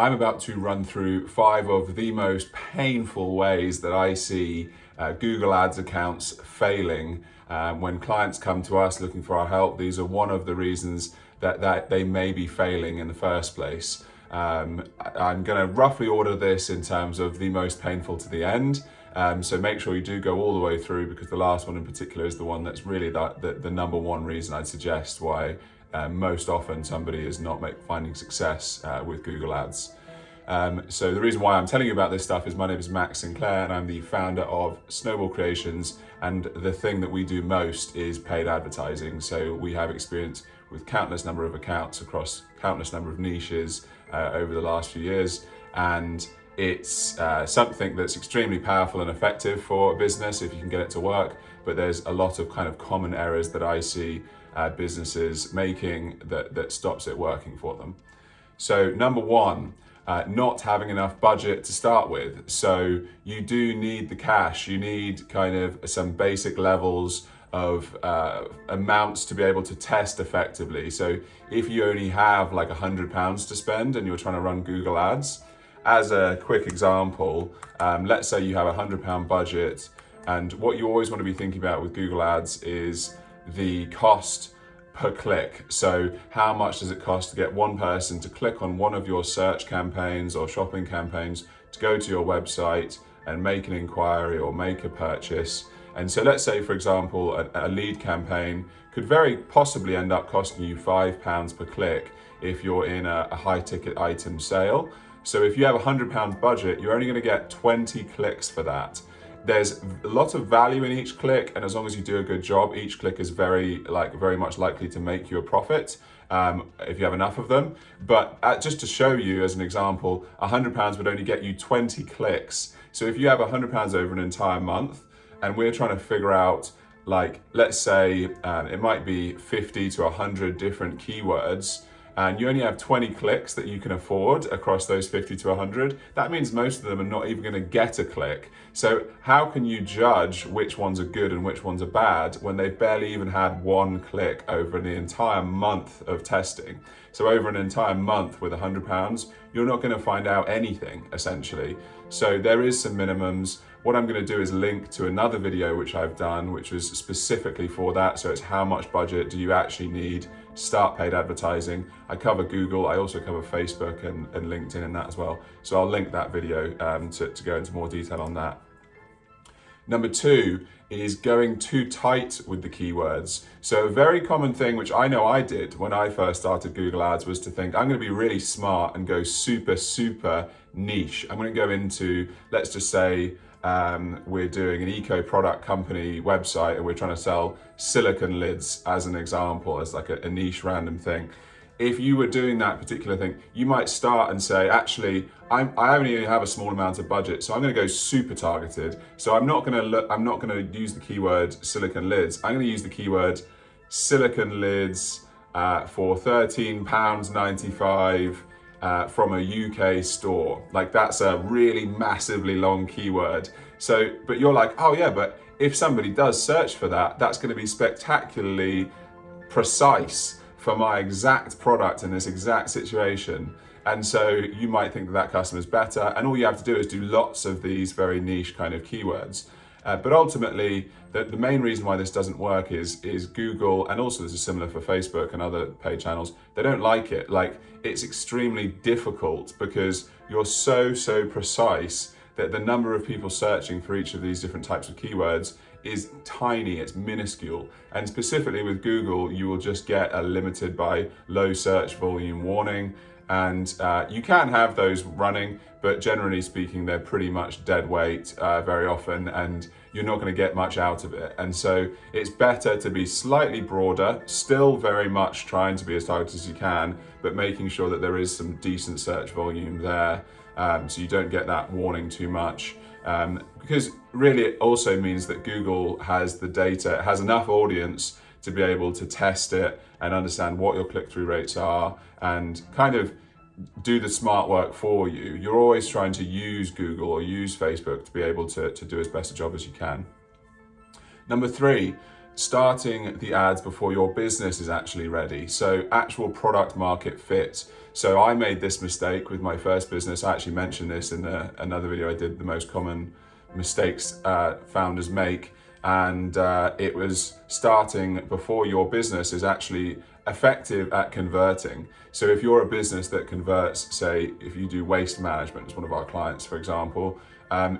I'm about to run through 5 of the most painful ways that I see Google Ads accounts failing. When clients come to us looking for our help, these are one of the reasons that they may be failing in the first place. I'm going to roughly order this in terms of the most painful to the end. So make sure you do go all the way through, because the last one in particular is the one that's really the number one reason I'd suggest why most often somebody is not finding success with Google Ads. So the reason why I'm telling you about this stuff is my name is Sinclair, and I'm the founder of Snowball Creations, and the thing that we do most is paid advertising. So we have experience with countless number of accounts across countless number of niches over the last few years, and it's something that's extremely powerful and effective for a business if you can get it to work, but there's a lot of kind of common errors that I see businesses making that stops it working for them. So number one, not having enough budget to start with. So you do need the cash. You need kind of some basic levels of amounts to be able to test effectively. So if you only have like £100 to spend and you're trying to run Google Ads, as a quick example, let's say you have a £100 budget, and what you always want to be thinking about with Google Ads is the cost per click. So how much does it cost to get one person to click on one of your search campaigns or shopping campaigns to go to your website and make an inquiry or make a purchase? And so let's say, for example, a lead campaign could very possibly end up costing you £5 per click if you're in a high ticket item sale. So if you have a £100 budget, you're only going to get 20 clicks for that. There's a lot of value in each click, and as long as you do a good job, each click is very much likely to make you a profit if you have enough of them. But just to show you as an example, £100 would only get you 20 clicks. So if you have £100 over an entire month, and we're trying to figure out, like, let's say it might be 50 to 100 different keywords, and you only have 20 clicks that you can afford across those 50 to 100, that means most of them are not even going to get a click. So how can you judge which ones are good and which ones are bad when they've barely even had one click over the entire month of testing? So over an entire month with £100, you're not going to find out anything, essentially. So there is some minimums. What I'm going to do is link to another video which I've done, which was specifically for that. So it's how much budget do you actually need to start paid advertising. I cover Google, I also cover Facebook and LinkedIn in that as well. So I'll link that video to go into more detail on that. Number two is going too tight with the keywords. So a very common thing, which I know I did when I first started Google Ads, was to think, I'm going to be really smart and go super, super niche. I'm going to go into, let's just say, we're doing an eco product company website and we're trying to sell silicone lids as an example, as like a niche random thing. If you were doing that particular thing, you might start and say, actually, I only have a small amount of budget, so I'm going to go super targeted. So I'm not going to use the keyword silicone lids. I'm going to use the keyword silicone lids for £13.95 from a UK store. Like, that's a really massively long keyword. So, but you're like, oh yeah, but if somebody does search for that, that's going to be spectacularly precise for my exact product in this exact situation. And so you might think that customer is better, and all you have to do is do lots of these very niche kind of keywords. But ultimately, the main reason why this doesn't work is Google, and also this is similar for Facebook and other paid channels, they don't like it. Like, it's extremely difficult because you're so precise that the number of people searching for each of these different types of keywords is tiny, it's minuscule. And specifically with Google, you will just get a limited by low search volume warning. And you can have those running, but generally speaking, they're pretty much dead weight very often, and you're not going to get much out of it. And so it's better to be slightly broader, still very much trying to be as targeted as you can, but making sure that there is some decent search volume there, so you don't get that warning too much. Because really it also means that Google has the data, it has enough audience to be able to test it and understand what your click-through rates are and kind of do the smart work for you. You're always trying to use Google or use Facebook to be able to do as best a job as you can. Number three, starting the ads before your business is actually ready. So actual product market fit. So I made this mistake with my first business. I actually mentioned this in another video I did, the most common mistakes founders make. And it was starting before your business is actually effective at converting. So if you're a business that converts, say, if you do waste management, it's one of our clients, for example,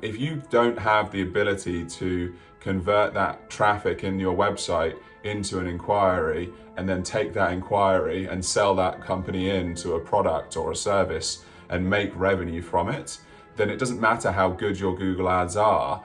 if you don't have the ability to convert that traffic in your website into an inquiry and then take that inquiry and sell that company into a product or a service and make revenue from it, then it doesn't matter how good your Google ads are,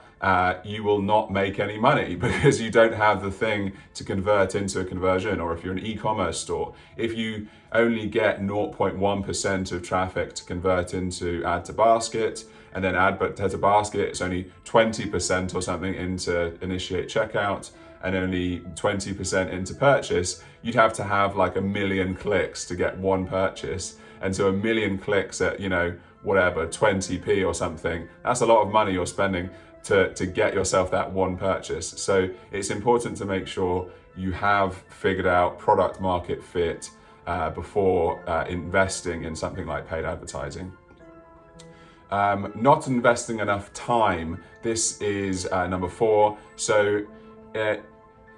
you will not make any money because you don't have the thing to convert into a conversion. Or if you're an e-commerce store, if you only get 0.1% of traffic to convert into add to basket, and then add to basket, it's only 20% or something into initiate checkout, and only 20% into purchase, you'd have to have like 1 million clicks to get one purchase. And so 1 million clicks at, whatever, 20p or something, that's a lot of money you're spending to get yourself that one purchase. So it's important to make sure you have figured out product market fit before investing in something like paid advertising. Not investing enough time. This is number 4. So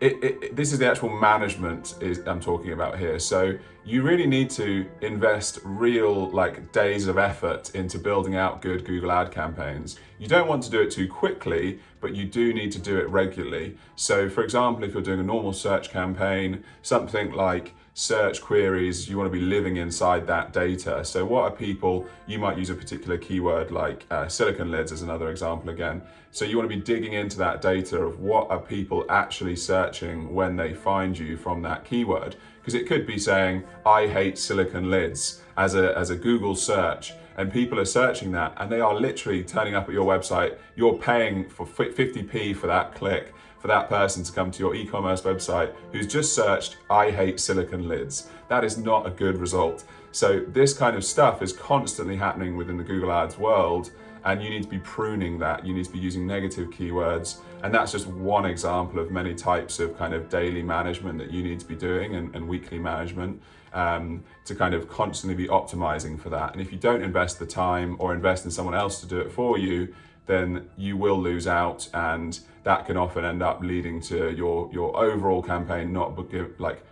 this is the actual management I'm talking about here. So you really need to invest real days of effort into building out good Google ad campaigns. You don't want to do it too quickly, but you do need to do it regularly. So for example, if you're doing a normal search campaign, something like search queries, you want to be living inside that data. So what are people, you might use a particular keyword like silicone lids as another example again. So you want to be digging into that data of what are people actually searching when they find you from that keyword. Because it could be saying, I hate silicone lids as a Google search, and people are searching that and they are literally turning up at your website. You're paying for 50p for that click, for that person to come to your e-commerce website who's just searched, I hate silicone lids. That is not a good result. So this kind of stuff is constantly happening within the Google Ads world, and you need to be pruning that. You need to be using negative keywords. And that's just one example of many types of kind of daily management that you need to be doing, and weekly management, to kind of constantly be optimizing for that. And if you don't invest the time or invest in someone else to do it for you, then you will lose out, and that can often end up leading to your overall campaign not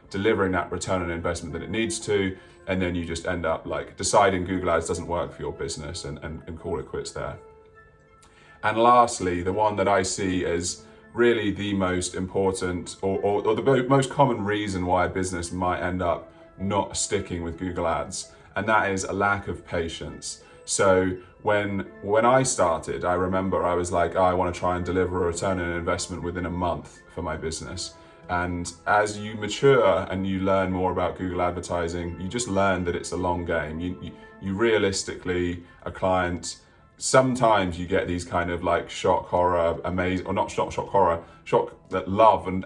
delivering that return on investment that it needs to, and then you just end up deciding Google Ads doesn't work for your business and call it quits there. And lastly, the one that I see as really the most important or the most common reason why a business might end up not sticking with Google Ads, and that is a lack of patience. So when I started, I remember I was like, I want to try and deliver a return on investment within a month for my business. And as you mature and you learn more about Google advertising, you just learn that it's a long game. You realistically, a client, sometimes you get these kind of shock, horror, amazing, or not shock horror, shock, that love and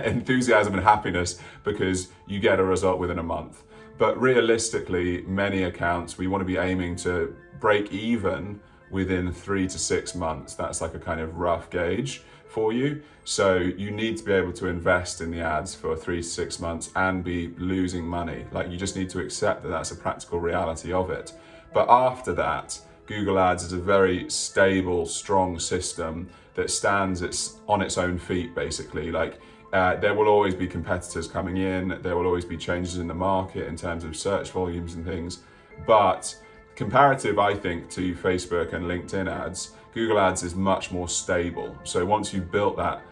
enthusiasm and happiness because you get a result within a month. But realistically, many accounts, we want to be aiming to break even within 3 to 6 months. That's a kind of rough gauge for you. So you need to be able to invest in the ads for 3 to 6 months and be losing money. You just need to accept that that's a practical reality of it. But after that, Google Ads is a very stable, strong system that stands on its own feet, basically. There will always be competitors coming in, there will always be changes in the market in terms of search volumes and things, but comparative, I think, to Facebook and LinkedIn ads, Google Ads is much more stable. So once you've built that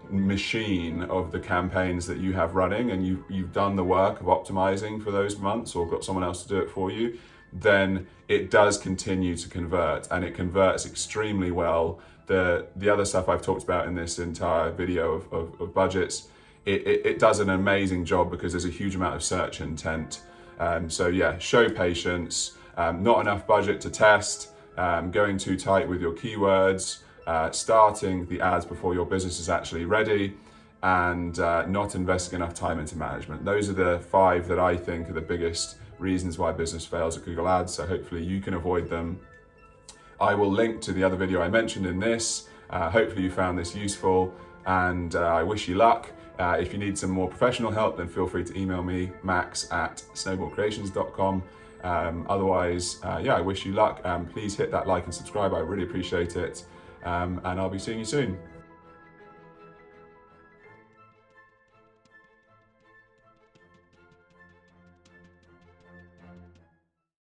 machine of the campaigns that you have running and you've done the work of optimizing for those months or got someone else to do it for you, then it does continue to convert, and it converts extremely well. The other stuff I've talked about in this entire video of budgets, it does an amazing job because there's a huge amount of search intent. So yeah, show patience, not enough budget to test, going too tight with your keywords, starting the ads before your business is actually ready, and not investing enough time into management. Those are the 5 that I think are the biggest reasons why business fails at Google Ads. So hopefully you can avoid them. I will link to the other video I mentioned in this. Hopefully you found this useful, and I wish you luck. If you need some more professional help, then feel free to email me, max@snowballcreations.com. Otherwise, I wish you luck. Please hit that like and subscribe. I really appreciate it. And I'll be seeing you soon.